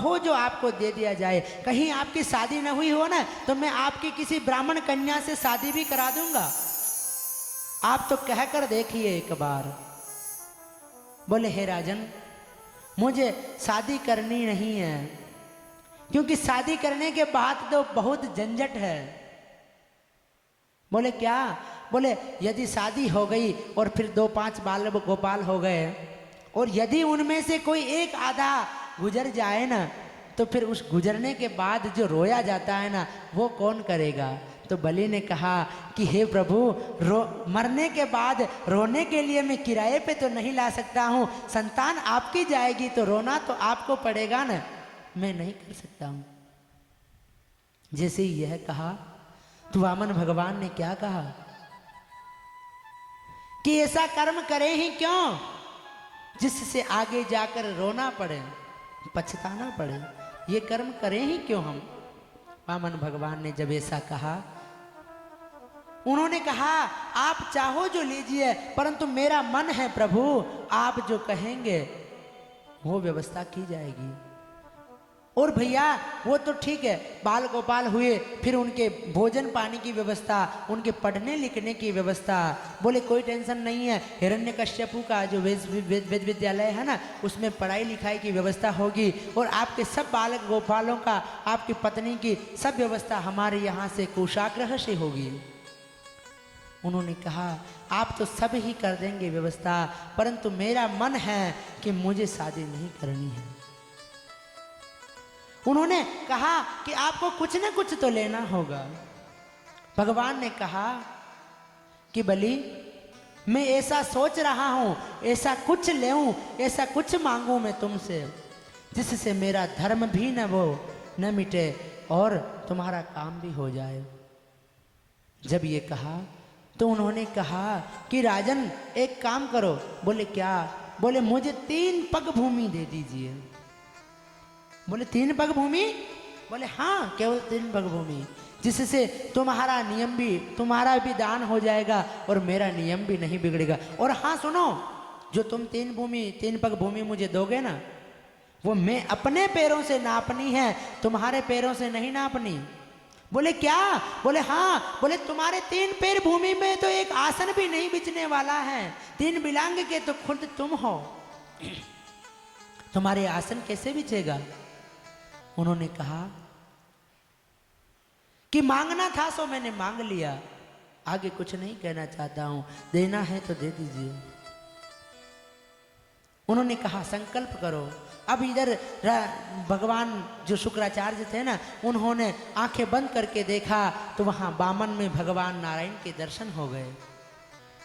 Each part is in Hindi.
कहो जो आपको दे दिया जाए। कहीं आपकी शादी न हुई हो ना तो मैं आपकी किसी ब्राह्मण कन्या से शादी भी करा दूंगा। आप तो कहकर देखिए एक बार। बोले हे राजन, मुझे शादी करनी नहीं है, क्योंकि शादी करने के बाद तो बहुत झंझट है। बोले क्या? बोले यदि शादी हो गई और फिर 2-5 बाल गोपाल हो गए और यदि उनमें से कोई एक आधा गुजर जाए ना तो फिर उस गुजरने के बाद जो रोया जाता है ना वो कौन करेगा? तो बलि ने कहा कि हे प्रभु, मरने के बाद रोने के लिए मैं किराए पे तो नहीं ला सकता हूँ। संतान आपकी जाएगी तो रोना तो आपको पड़ेगा ना, मैं नहीं कर सकता हूँ। जैसे ही यह कहा तो वामन भगवान ने क्या कहा कि ऐसा कर्म करें ही क्यों जिससे आगे जाकर रोना पड़े, पछताना पड़े। ये कर्म करें ही क्यों हम? वामन भगवान ने जब ऐसा कहा, उन्होंने कहा आप चाहो जो लीजिए, परंतु मेरा मन है प्रभु, आप जो कहेंगे वो व्यवस्था की जाएगी। और भैया वो तो ठीक है, बाल गोपाल हुए, फिर उनके भोजन पानी की व्यवस्था, उनके पढ़ने लिखने की व्यवस्था, बोले कोई टेंशन नहीं है। हिरण्यकश्यपु का जो वेद विद्यालय है ना, उसमें पढ़ाई लिखाई की व्यवस्था होगी और आपके सब बालक गोपालों का, आपकी पत्नी की सब व्यवस्था हमारे यहाँ से कुशाग्रह से होगी। उन्होंने कहा आप तो सब ही कर देंगे व्यवस्था, परंतु मेरा मन है कि मुझे शादी नहीं करनी है। उन्होंने कहा कि आपको कुछ न कुछ तो लेना होगा। भगवान ने कहा कि बलि, मैं ऐसा सोच रहा हूं, ऐसा कुछ लेऊं, ऐसा कुछ मांगूं मैं तुमसे जिससे मेरा धर्म भी न मिटे और तुम्हारा काम भी हो जाए। जब ये कहा तो उन्होंने कहा कि राजन एक काम करो। बोले क्या? बोले मुझे 3 पग भूमि दे दीजिए। बोले 3 पग भूमि? बोले हाँ, केवल 3 पग भूमि, जिससे तुम्हारा नियम भी, तुम्हारा भी दान हो जाएगा और मेरा नियम भी नहीं बिगड़ेगा। और हाँ सुनो, जो तुम 3 पग भूमि मुझे दोगे ना, वो मैं अपने पैरों से नापनी है, तुम्हारे पैरों से नहीं नापनी। बोले क्या? बोले हाँ। बोले तुम्हारे 3 पैर भूमि में तो एक आसन भी नहीं बिछने वाला है, 3 बिलांग के तो खुद तुम हो, तुम्हारे आसन कैसे बिछेगा? उन्होंने कहा कि मांगना था सो मैंने मांग लिया, आगे कुछ नहीं कहना चाहता हूं, देना है तो दे दीजिए। उन्होंने कहा संकल्प करो। अब इधर भगवान जो शुक्राचार्य थे ना, उन्होंने आंखें बंद करके देखा तो वहां बामन में भगवान नारायण के दर्शन हो गए।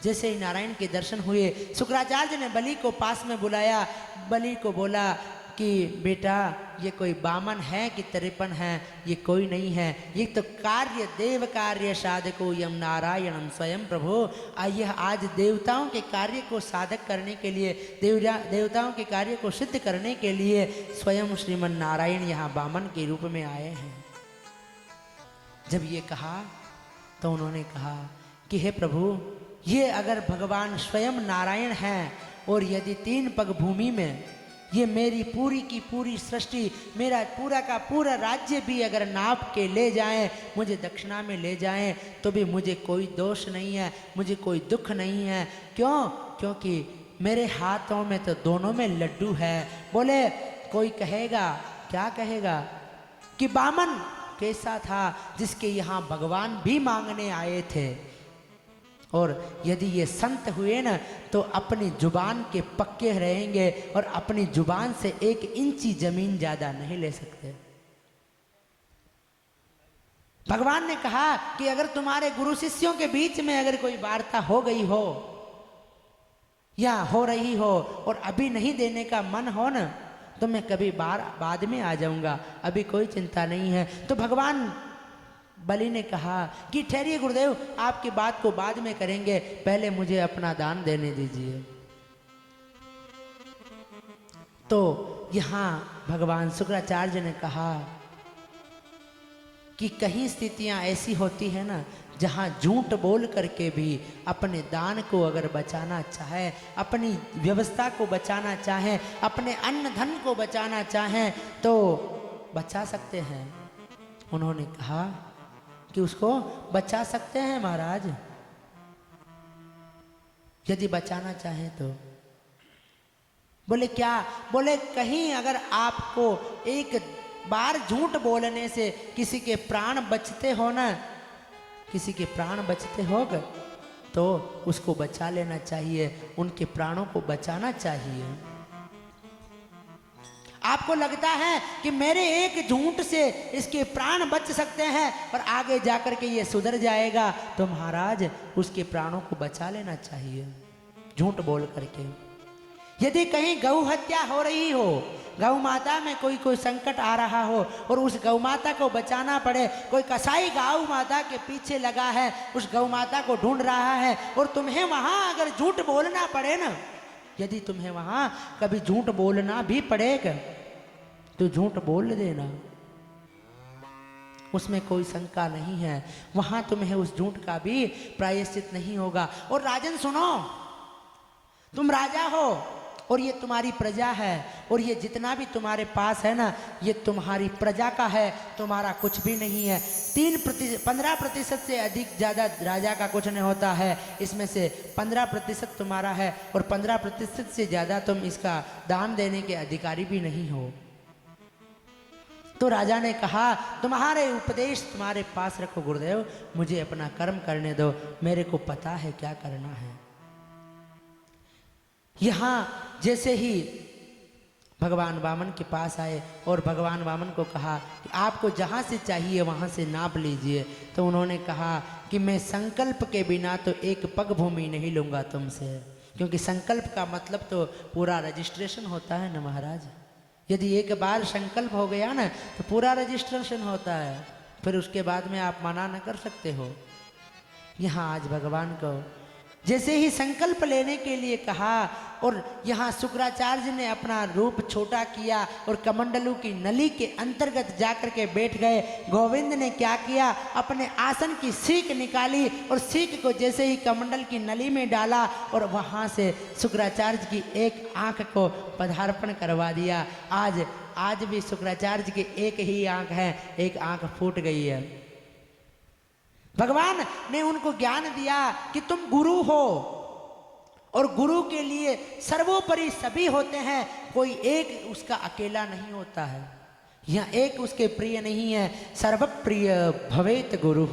जैसे ही नारायण के दर्शन हुए, शुक्राचार्य ने बलि को पास में बुलाया। बलि को बोला कि बेटा ये कोई बामन है कि तरेपन है? ये कोई नहीं है, ये तो कार्य देव कार्य साधको यम नारायणम स्वयं प्रभु। आइए आज देवताओं के कार्य को साधक करने के लिए, देवताओं के कार्य को सिद्ध करने के लिए स्वयं श्रीमन नारायण यहाँ बामन के रूप में आए हैं। जब ये कहा तो उन्होंने कहा कि हे प्रभु, ये अगर भगवान स्वयं नारायण हैं और यदि 3 पग भूमि में ये मेरी पूरी की पूरी सृष्टि, मेरा पूरा का पूरा राज्य भी अगर नाप के ले जाएं, मुझे दक्षिणा में ले जाएं, तो भी मुझे कोई दोष नहीं है, मुझे कोई दुख नहीं है। क्यों? क्योंकि मेरे हाथों में तो दोनों में लड्डू है। बोले कोई कहेगा, क्या कहेगा कि बामन कैसा था जिसके यहाँ भगवान भी मांगने आए थे, और यदि ये संत हुए ना तो अपनी जुबान के पक्के रहेंगे और अपनी जुबान से 1 इंची जमीन ज्यादा नहीं ले सकते। भगवान ने कहा कि अगर तुम्हारे गुरु शिष्यों के बीच में अगर कोई वार्ता हो गई हो या हो रही हो और अभी नहीं देने का मन हो ना, तो मैं कभी बाद में आ जाऊंगा, अभी कोई चिंता नहीं है। तो भगवान बलि ने कहा कि ठहरिए गुरुदेव, आपकी बात को बाद में करेंगे, पहले मुझे अपना दान देने दीजिए। तो यहां भगवान शुक्राचार्य ने कहा कि कहीं स्थितियां ऐसी होती है ना जहाँ झूठ बोल करके भी अपने दान को अगर बचाना चाहे, अपनी व्यवस्था को बचाना चाहें, अपने अन्न धन को बचाना चाहें तो बचा सकते हैं। उन्होंने कहा कि उसको बचा सकते हैं महाराज, यदि बचाना चाहें तो। बोले क्या? बोले कहीं अगर आपको एक बार झूठ बोलने से किसी के प्राण बचते हो ना, किसी के प्राण बचते होगा तो उसको बचा लेना चाहिए, उनके प्राणों को बचाना चाहिए। आपको लगता है कि मेरे एक झूठ से इसके प्राण बच सकते हैं और आगे जाकर के ये सुधर जाएगा, तो महाराज उसके प्राणों को बचा लेना चाहिए झूठ बोल करके। यदि कहीं गौ हत्या हो रही हो, गौ माता में कोई संकट आ रहा हो और उस गौ माता को बचाना पड़े, कोई कसाई गौ माता के पीछे लगा है, उस गौ माता को ढूंढ रहा है और तुम्हें वहां अगर झूठ बोलना पड़े ना, यदि तुम्हें वहां कभी झूठ बोलना भी पड़ेगा तो झूठ बोल देना, उसमें कोई शंका नहीं है, वहां तुम्हें उस झूठ का भी प्रायश्चित नहीं होगा। और राजन सुनो, तुम राजा हो और ये तुम्हारी प्रजा है और ये जितना भी तुम्हारे पास है ना, ये तुम्हारी प्रजा का है, तुम्हारा कुछ भी नहीं है। 15% से अधिक ज़्यादा राजा का कुछ नहीं होता है, इसमें से 15% तुम्हारा है और 15% से ज़्यादा तुम इसका दान देने के अधिकारी भी नहीं हो। तो राजा ने कहा तुम्हारे उपदेश तुम्हारे पास रखो गुरुदेव, मुझे अपना कर्म करने दो, मेरे को पता है क्या करना है। यहाँ जैसे ही भगवान वामन के पास आए और भगवान वामन को कहा कि आपको जहाँ से चाहिए वहाँ से नाप लीजिए, तो उन्होंने कहा कि मैं संकल्प के बिना तो एक पग भूमि नहीं लूँगा तुमसे, क्योंकि संकल्प का मतलब तो पूरा रजिस्ट्रेशन होता है ना महाराज। यदि एक बार संकल्प हो गया ना तो पूरा रजिस्ट्रेशन होता है, फिर उसके बाद में आप मना न कर सकते हो। यहाँ आज भगवान को जैसे ही संकल्प लेने के लिए कहा और यहाँ शुक्राचार्य ने अपना रूप छोटा किया और कमंडलू की नली के अंतर्गत जाकर के बैठ गए। गोविंद ने क्या किया, अपने आसन की सीख निकाली और सीख को जैसे ही कमंडल की नली में डाला और वहाँ से शुक्राचार्य की एक आंख को पदार्पण करवा दिया। आज भी शुक्राचार्य की एक ही आंख है, एक आंख फूट गई है। भगवान ने उनको ज्ञान दिया कि तुम गुरु हो और गुरु के लिए सर्वोपरि सभी होते हैं, कोई एक उसका अकेला नहीं होता है। यहाँ एक उसके प्रिय नहीं है, सर्वप्रिय भवेत गुरु,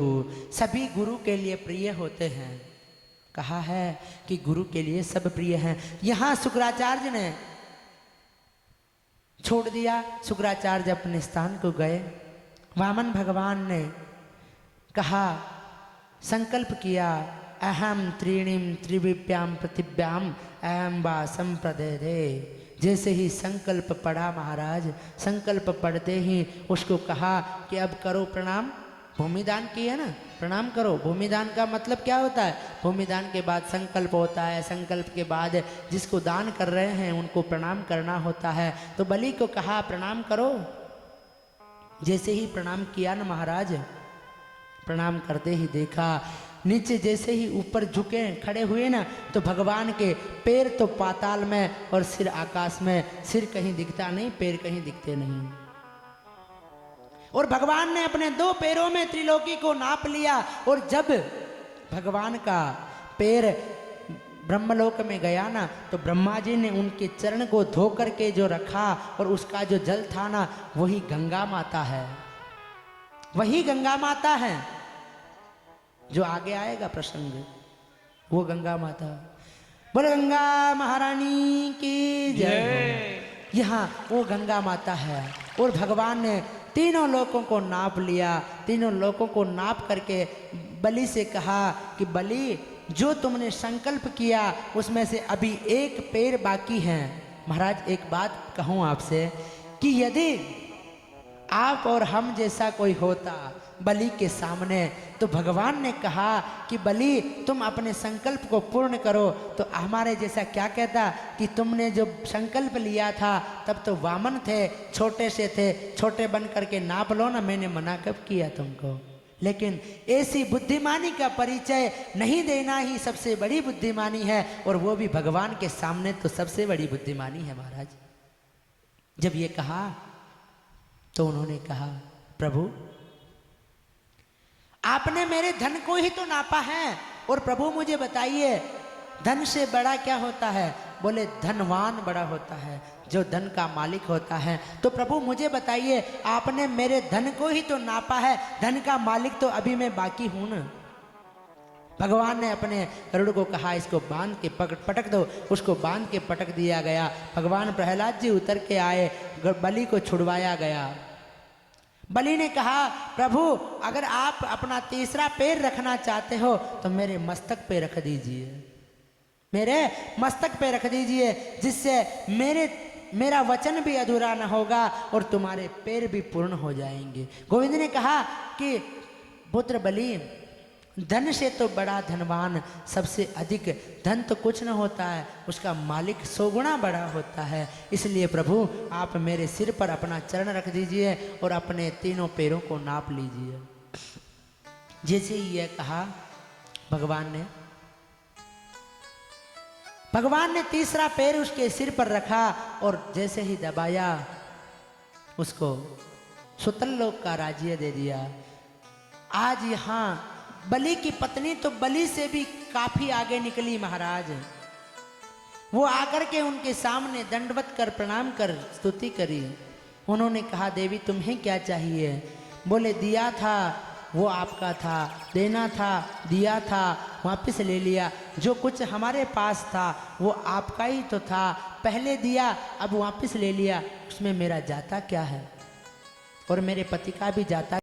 सभी गुरु के लिए प्रिय होते हैं। कहा है कि गुरु के लिए सब प्रिय हैं। यहाँ शुक्राचार्य ने छोड़ दिया, शुक्राचार्य अपने स्थान को गए। वामन भगवान ने कहा, संकल्प किया, अहम त्रीणीम त्रिविप्याम पृथिव्याम अहम वा संप्रदे। जैसे ही संकल्प पढ़ा महाराज, संकल्प पढ़ते ही उसको कहा कि अब करो प्रणाम। भूमिदान किया ना, प्रणाम करो। भूमिदान का मतलब क्या होता है, भूमिदान के बाद संकल्प होता है, संकल्प के बाद जिसको दान कर रहे हैं उनको प्रणाम करना होता है। तो बलि को कहा प्रणाम करो। जैसे ही प्रणाम किया ना महाराज, प्रणाम करते ही देखा नीचे जैसे ही ऊपर झुके खड़े हुए ना, तो भगवान के पैर तो पाताल में और सिर आकाश में। सिर कहीं दिखता नहीं, पैर कहीं दिखते नहीं। और भगवान ने अपने 2 पैरों में त्रिलोकी को नाप लिया। और जब भगवान का पैर ब्रह्मलोक में गया ना, तो ब्रह्मा जी ने उनके चरण को धो करके जो रखा और उसका जो जल था ना, वही गंगा माता है, वही गंगा माता है। जो आगे आएगा प्रसंग, वो गंगा माता। बोल गंगा महारानी की जय। यहाँ वो गंगा माता है। और भगवान ने तीनों लोगों को नाप लिया। तीनों लोगों को नाप करके बलि से कहा कि बलि, जो तुमने संकल्प किया उसमें से अभी एक पैर बाकी है। महाराज एक बात कहूँ आपसे कि यदि आप और हम जैसा कोई होता बलि के सामने, तो भगवान ने कहा कि बलि तुम अपने संकल्प को पूर्ण करो। तो हमारे जैसा क्या कहता कि तुमने जो संकल्प लिया था तब तो वामन थे, छोटे से थे, छोटे बन करके नाप लो ना, मैंने मना कब किया तुमको। लेकिन ऐसी बुद्धिमानी का परिचय नहीं देना ही सबसे बड़ी बुद्धिमानी है, और वो भी भगवान के सामने तो सबसे बड़ी बुद्धिमानी है महाराज। जब ये कहा तो उन्होंने कहा, प्रभु आपने मेरे धन को ही तो नापा है, और प्रभु मुझे बताइए धन से बड़ा क्या होता है? बोले धनवान बड़ा होता है, जो धन का मालिक होता है। तो प्रभु मुझे बताइए, आपने मेरे धन को ही तो नापा है, धन का मालिक तो अभी मैं बाकी हूं ना। भगवान ने अपने गरुड़ को कहा, इसको बांध के पटक दो। उसको बांध के पटक दिया गया। भगवान प्रहलाद जी उतर के आए, बलि को छुड़वाया गया। बलि ने कहा, प्रभु अगर आप अपना तीसरा पैर रखना चाहते हो तो मेरे मस्तक पे रख दीजिए, मेरे मस्तक पे रख दीजिए, जिससे मेरा वचन भी अधूरा न होगा और तुम्हारे पैर भी पूर्ण हो जाएंगे। गोविंद ने कहा कि पुत्र बलि, धन से तो बड़ा धनवान, सबसे अधिक धन तो कुछ न होता है, उसका मालिक 100 गुना बड़ा होता है। इसलिए प्रभु आप मेरे सिर पर अपना चरण रख दीजिए और अपने तीनों पैरों को नाप लीजिए। जैसे ही यह कहा भगवान ने तीसरा पैर उसके सिर पर रखा और जैसे ही दबाया, उसको सुतल लोक का राज्य दे दिया। आज यहाँ बलि की पत्नी तो बलि से भी काफी आगे निकली महाराज। वो आकर के उनके सामने दंडवत कर प्रणाम कर स्तुति करी। उन्होंने कहा, देवी तुम्हें क्या चाहिए? बोले, दिया था वो आपका था, देना था दिया था, वापस ले लिया। जो कुछ हमारे पास था वो आपका ही तो था, पहले दिया अब वापस ले लिया, उसमें मेरा जाता क्या है? और मेरे पति का भी जाता